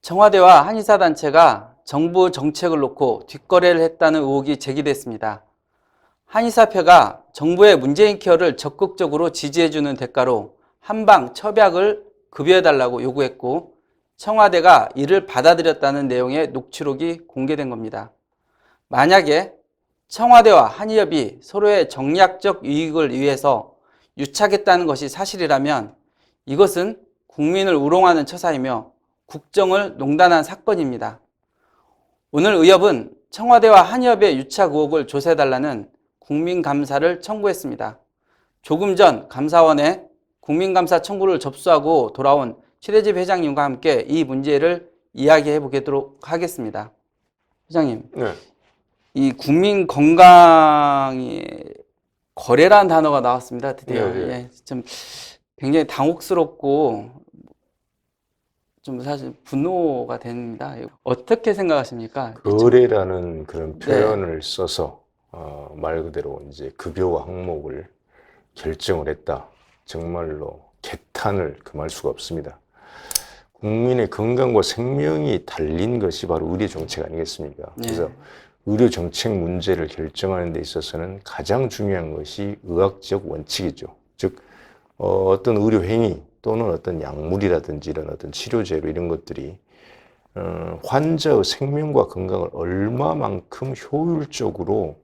청와대와 한의사단체가 정부 정책을 놓고 뒷거래를 했다는 의혹이 제기됐습니다. 한의사협회가 정부의 문재인 케어를 적극적으로 지지해주는 대가로 한방 첩약을 급여해달라고 요구했고, 청와대가 이를 받아들였다는 내용의 녹취록이 공개된 겁니다. 만약에 청와대와 한의협이 서로의 정략적 이익을 위해서 유착했다는 것이 사실이라면 이것은 국민을 우롱하는 처사이며 국정을 농단한 사건입니다. 오늘 의협은 청와대와 한의협의 유착 의혹을 조사해달라는 국민감사를 청구했습니다. 조금 전 감사원에 국민감사 청구를 접수하고 돌아온 최대집 회장님과 함께 이 문제를 이야기해 보도록 하겠습니다. 회장님, 네. 이 국민 건강이 거래라는 단어가 나왔습니다. 드디어. 네, 네. 예, 좀 굉장히 당혹스럽고 좀 사실 분노가 됩니다. 어떻게 생각하십니까? 거래라는 그런 네. 표현을 써서 말 그대로 이제 급여와 항목을 결정을 했다. 정말로 개탄을 금할 수가 없습니다. 국민의 건강과 생명이 달린 것이 바로 의료 정책 아니겠습니까? 네. 그래서 의료 정책 문제를 결정하는 데 있어서는 가장 중요한 것이 의학적 원칙이죠. 즉 어떤 의료 행위 또는 어떤 약물이라든지 이런 어떤 치료제로 이런 것들이 환자의 생명과 건강을 얼마만큼 효율적으로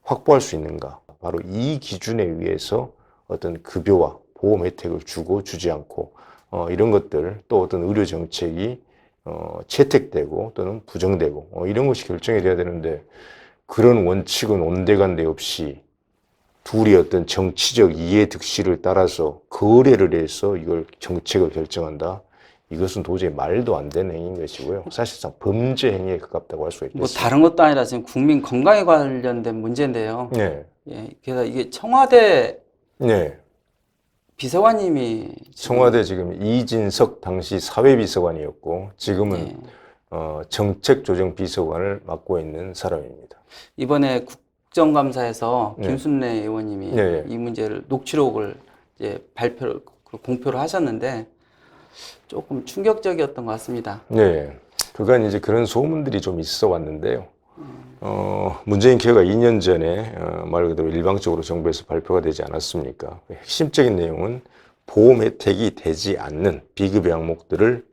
확보할 수 있는가. 바로 이 기준에 의해서 어떤 급여와 보험 혜택을 주고 주지 않고 이런 것들, 또 어떤 의료 정책이 채택되고 또는 부정되고 이런 것이 결정이 돼야 되는데, 그런 원칙은 온데간데 없이 둘이 어떤 정치적 이해 득실을 따라서 거래를 해서 이걸 정책을 결정한다. 이것은 도저히 말도 안 되는 행위인 것이고요. 사실상 범죄 행위에 가깝다고 할 수가 있겠습니다. 뭐 다른 것도 아니라 지금 국민 건강에 관련된 문제인데요. 네. 예, 그래서 이게 청와대 네. 비서관님이 청와대 지금 이진석 당시 사회비서관이었고 지금은 예, 정책조정비서관을 맡고 있는 사람입니다. 이번에 국정감사에서 네. 김순례 의원님이 네. 이 문제를 녹취록을 이제 공표를 하셨는데 조금 충격적이었던 것 같습니다. 네. 그간 이제 그런 소문들이 좀 있어 왔는데요. 문재인 케어가 2년 전에 말 그대로 일방적으로 정부에서 발표가 되지 않았습니까? 핵심적인 내용은 보험 혜택이 되지 않는 비급 항목들을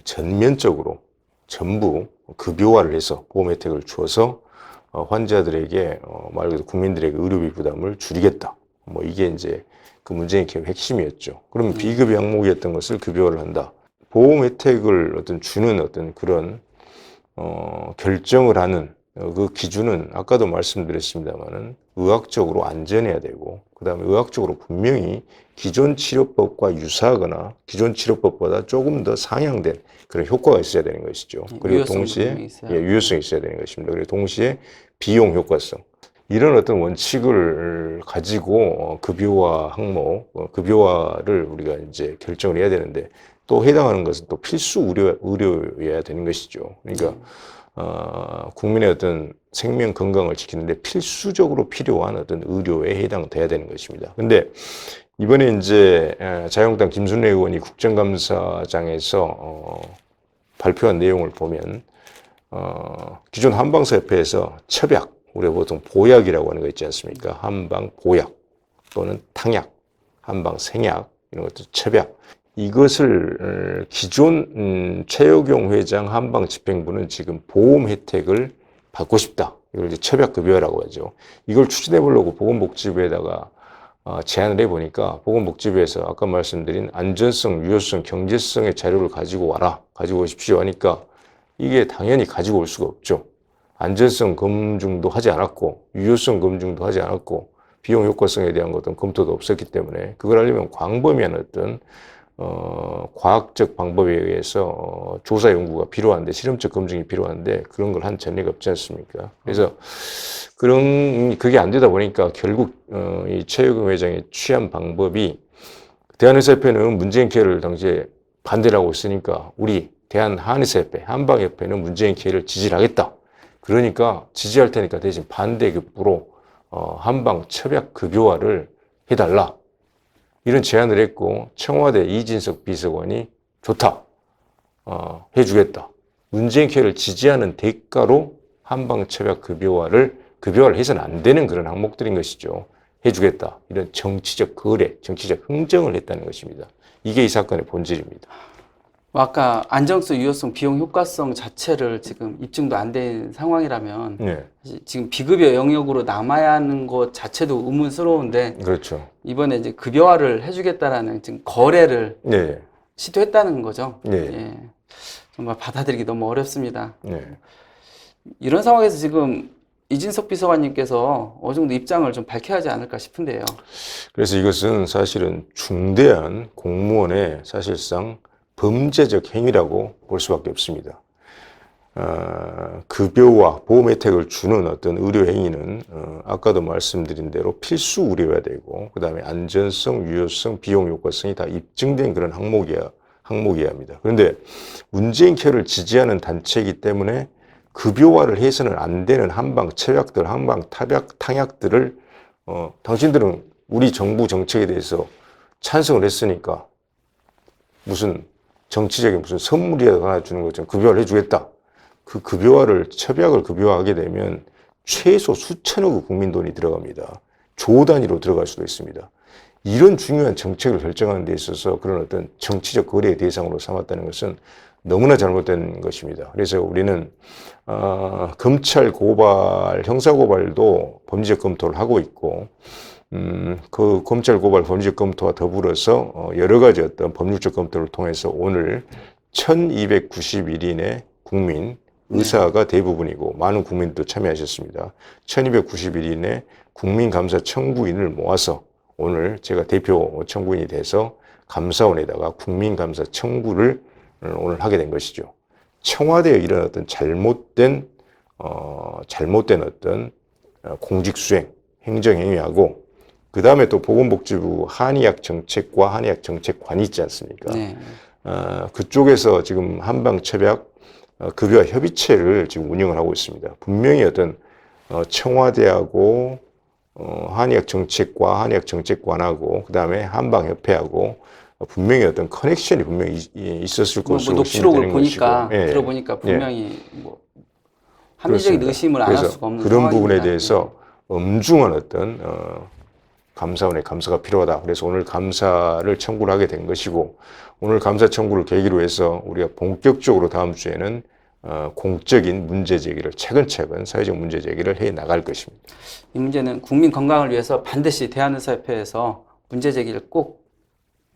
전면적으로 전부 급여화를 해서 보험 혜택을 주어서 환자들에게 말 그대로 국민들에게 의료비 부담을 줄이겠다. 뭐 이게 이제 그 문재인 케어 핵심이었죠. 그러면 비급 항목이었던 것을 급여화를 한다. 보험 혜택을 어떤 주는 어떤 그런 결정을 하는 그 기준은 아까도 말씀드렸습니다만은 의학적으로 안전해야 되고, 그 다음에 의학적으로 분명히 기존 치료법과 유사하거나 기존 치료법보다 조금 더 상향된 그런 효과가 있어야 되는 것이죠. 그리고 동시에 유효성이 있어야 되는 것입니다. 그리고 동시에 비용 효과성, 이런 어떤 원칙을 가지고 급여화 항목, 급여화를 우리가 이제 결정을 해야 되는데, 또 해당하는 것은 또 필수 의료여야 되는 것이죠. 그러니까 국민의 어떤 생명 건강을 지키는데 필수적으로 필요한 어떤 의료에 해당돼야 되는 것입니다. 근데 이번에 이제 자유한국당 김순례 의원이 국정감사장에서 발표한 내용을 보면 기존 한방사협회에서 첩약, 우리가 보통 보약이라고 하는 거 있지 않습니까? 한방 보약 또는 탕약, 한방 생약, 이런 것들 첩약, 이것을 기존 최여경 회장 한방집행부는 지금 보험 혜택을 받고 싶다. 이걸 이제 첩약급여라고 하죠. 이걸 추진해 보려고 보건복지부에다가 제안을 해보니까 보건복지부에서 아까 말씀드린 안전성, 유효성, 경제성의 자료를 가지고 와라, 가지고 오십시오 하니까 이게 당연히 가지고 올 수가 없죠. 안전성 검증도 하지 않았고 유효성 검증도 하지 않았고 비용 효과성에 대한 것은 검토도 없었기 때문에 그걸 하려면 광범위한 어떤 과학적 방법에 의해서 조사 연구가 필요한데, 실험적 검증이 필요한데 그런 걸 한 전례가 없지 않습니까? 그래서 그게 안 되다 보니까 결국 이 최여경 회장이 취한 방법이, 대한의사협회는 문재인 케어를 당시에 반대를 하고 있으니까 우리 대한한의사협회, 한방협회는 문재인 케어를 지지를 하겠다. 그러니까 지지할 테니까 대신 반대급부로 한방 첩약 급여화를 해달라. 이런 제안을 했고 청와대 이진석 비서관이 좋다. 해주겠다. 문재인 케어를 지지하는 대가로 한방첩약 급여화를 해서는 안 되는 그런 항목들인 것이죠. 해주겠다. 이런 정치적 거래, 정치적 흥정을 했다는 것입니다. 이게 이 사건의 본질입니다. 아까 안정성, 유효성, 비용 효과성 자체를 지금 입증도 안 된 상황이라면 네. 지금 비급여 영역으로 남아야 하는 것 자체도 의문스러운데 그렇죠. 이번에 이제 급여화를 해주겠다라는 지금 거래를 네. 시도했다는 거죠. 네. 예. 정말 받아들이기 너무 어렵습니다. 네. 이런 상황에서 지금 이진석 비서관님께서 어느 정도 입장을 좀 밝혀야 하지 않을까 싶은데요. 그래서 이것은 사실은 중대한 공무원의 사실상 범죄적 행위라고 볼 수밖에 없습니다. 급여와 보험 혜택을 주는 어떤 의료 행위는 아까도 말씀드린 대로 필수 의료여야 되고, 그 다음에 안전성, 유효성, 비용 효과성이 다 입증된 그런 항목이어야 합니다. 그런데 문재인 케어를 지지하는 단체이기 때문에 급여화를 해서는 안 되는 한방 철학들, 한방 탕약들을 당신들은 우리 정부 정책에 대해서 찬성을 했으니까 무슨 정치적인 무슨 선물이라도 하나 주는 것처럼 급여화를 해주겠다. 그 급여화를, 첩약을 급여화하게 되면 최소 수천억 국민 돈이 들어갑니다. 조 단위로 들어갈 수도 있습니다. 이런 중요한 정책을 결정하는 데 있어서 그런 어떤 정치적 거래의 대상으로 삼았다는 것은 너무나 잘못된 것입니다. 그래서 우리는 검찰 고발, 형사 고발도 범죄적 검토를 하고 있고, 그 검찰 고발 범죄적 검토와 더불어서 여러 가지 어떤 법률적 검토를 통해서 오늘 1291인의 국민, 의사가 대부분이고 많은 국민도 참여하셨습니다. 1291인의 국민감사 청구인을 모아서 오늘 제가 대표 청구인이 돼서 감사원에다가 국민감사 청구를 오늘 하게 된 것이죠. 청와대의 이런 어떤 잘못된 어떤 공직수행, 행정행위하고, 그 다음에 또 보건복지부 한의학정책과 한의학정책관이 있지 않습니까? 네. 그쪽에서 지금 한방첩약 급여화 협의체를 지금 운영을 하고 있습니다. 분명히 어떤 청와대하고 한의학정책과 한의학정책관하고 그 다음에 한방협회하고 분명히 어떤 커넥션이 분명히 있었을 것으로 녹취록을 보니까 들어보니까 분명히 뭐 합리적인 의심을 안 할 수가 없는 그런 상황입니다. 부분에 대해서 엄중한 어떤 감사원의 감사가 필요하다. 그래서 오늘 감사를 청구를 하게 된 것이고, 오늘 감사 청구를 계기로 해서 우리가 본격적으로 다음 주에는 공적인 문제 제기를 차근차근 사회적 문제 제기를 해 나갈 것입니다. 이 문제는 국민 건강을 위해서 반드시 대한의사협회에서 문제 제기를 꼭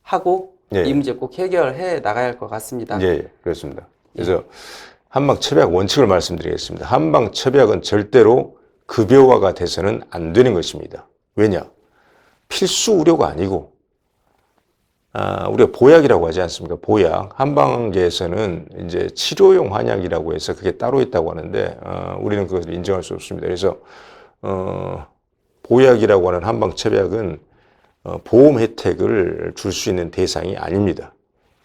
하고 이 문제 꼭 해결해 나가야 할 것 같습니다. 예, 그렇습니다. 그래서 한방첩약 원칙을 말씀드리겠습니다. 한방첩약은 절대로 급여화가 돼서는 안 되는 것입니다. 왜냐? 필수 의료가 아니고, 우리가 보약이라고 하지 않습니까? 보약. 한방계에서는 이제 치료용 한약이라고 해서 그게 따로 있다고 하는데, 우리는 그것을 인정할 수 없습니다. 그래서, 보약이라고 하는 한방첩약은 보험 혜택을 줄 수 있는 대상이 아닙니다.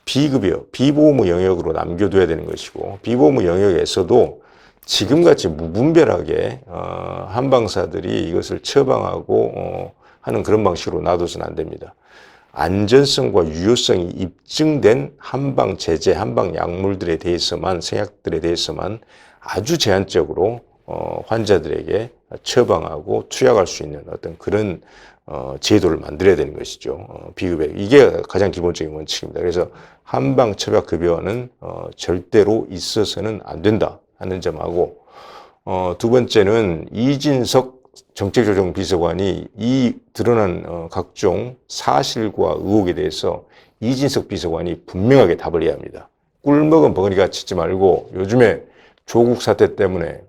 비급여, 비보험 영역으로 남겨둬야 되는 것이고, 비보험 영역에서도 지금같이 무분별하게 한방사들이 이것을 처방하고 하는 그런 방식으로 놔둬서는 안 됩니다. 안전성과 유효성이 입증된 한방 제제, 한방 약물들에 대해서만, 생약들에 대해서만 아주 제한적으로 환자들에게 처방하고 투약할 수 있는 어떤 그런 제도를 만들어야 되는 것이죠. 비급여. 이게 가장 기본적인 원칙입니다. 그래서 한방 처약 급여는 절대로 있어서는 안 된다 하는 점하고, 두 번째는 이진석 정책조정비서관이 이 드러난 각종 사실과 의혹에 대해서 이진석 비서관이 분명하게 답을 해야 합니다. 꿀먹은 벙어리가 치지 말고, 요즘에 조국 사태 때문에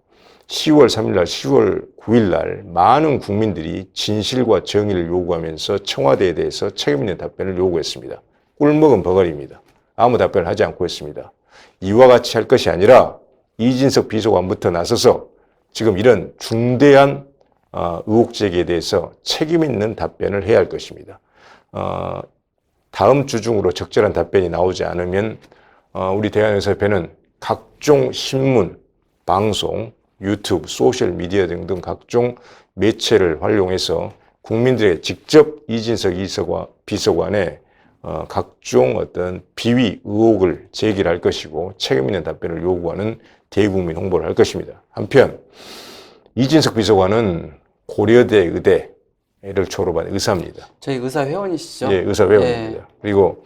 10월 3일 날, 10월 9일 날 많은 국민들이 진실과 정의를 요구하면서 청와대에 대해서 책임 있는 답변을 요구했습니다. 꿀먹은 벙어리입니다. 아무 답변을 하지 않고 있습니다. 이와 같이 할 것이 아니라 이진석 비서관부터 나서서 지금 이런 중대한 의혹 제기에 대해서 책임 있는 답변을 해야 할 것입니다. 다음 주 중으로 적절한 답변이 나오지 않으면 우리 대한의사협회는 각종 신문, 방송, 유튜브, 소셜미디어 등등 각종 매체를 활용해서 국민들에게 직접 이진석 비서관의 각종 어떤 비위 의혹을 제기를 할 것이고 책임 있는 답변을 요구하는 대국민 홍보를 할 것입니다. 한편 이진석 비서관은 고려대 의대를 졸업한 의사입니다. 저희 의사 회원이시죠? 예, 의사 회원입니다. 예. 그리고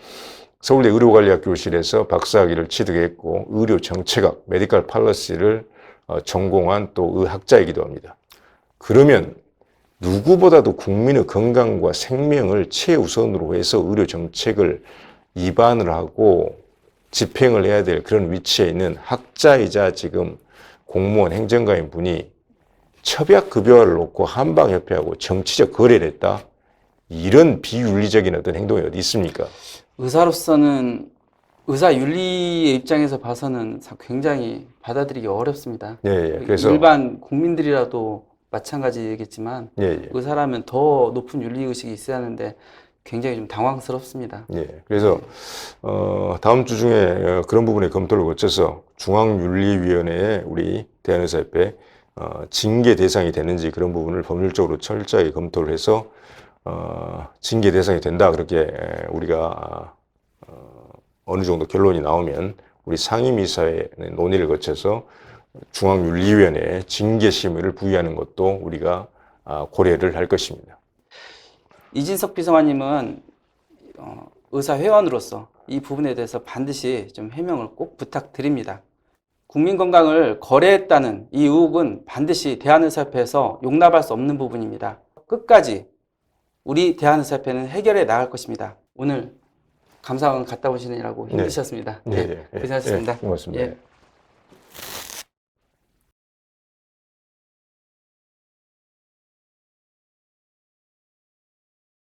서울대 의료관리학 교실에서 박사학위를 취득했고 의료 정책학, 메디컬 팔러시를 전공한 또 의학자이기도 합니다. 그러면 누구보다도 국민의 건강과 생명을 최우선으로 해서 의료 정책을 입안을 하고 집행을 해야 될 그런 위치에 있는 학자이자 지금 공무원 행정가인 분이 첩약급여를 놓고 한방협회하고 정치적 거래를 했다? 이런 비윤리적인 어떤 행동이 어디 있습니까? 의사로서는 의사 윤리의 입장에서 봐서는 굉장히 받아들이기 어렵습니다. 예, 예. 그래서 일반 국민들이라도 마찬가지겠지만 예, 예. 의사라면 더 높은 윤리 의식이 있어야 하는데 굉장히 좀 당황스럽습니다. 예. 그래서 다음 주 중에 그런 부분의 검토를 거쳐서 중앙윤리위원회에 우리 대한의사협회 징계 대상이 되는지 그런 부분을 법률적으로 철저히 검토를 해서 징계 대상이 된다 그렇게 우리가 어느 정도 결론이 나오면 우리 상임이사회 논의를 거쳐서 중앙윤리위원회에 징계 심의를 부여하는 것도 우리가 고려를 할 것입니다. 이진석 비서관님은 의사 회원으로서 이 부분에 대해서 반드시 좀 해명을 꼭 부탁드립니다. 국민 건강을 거래했다는 이 의혹은 반드시 대한의사협회에서 용납할 수 없는 부분입니다. 끝까지 우리 대한의사협회는 해결해 나갈 것입니다. 오늘 감사원 갔다 오시느라고 힘드셨습니다. 네. 네. 고생하셨습니다. 네. 고맙습니다. 예.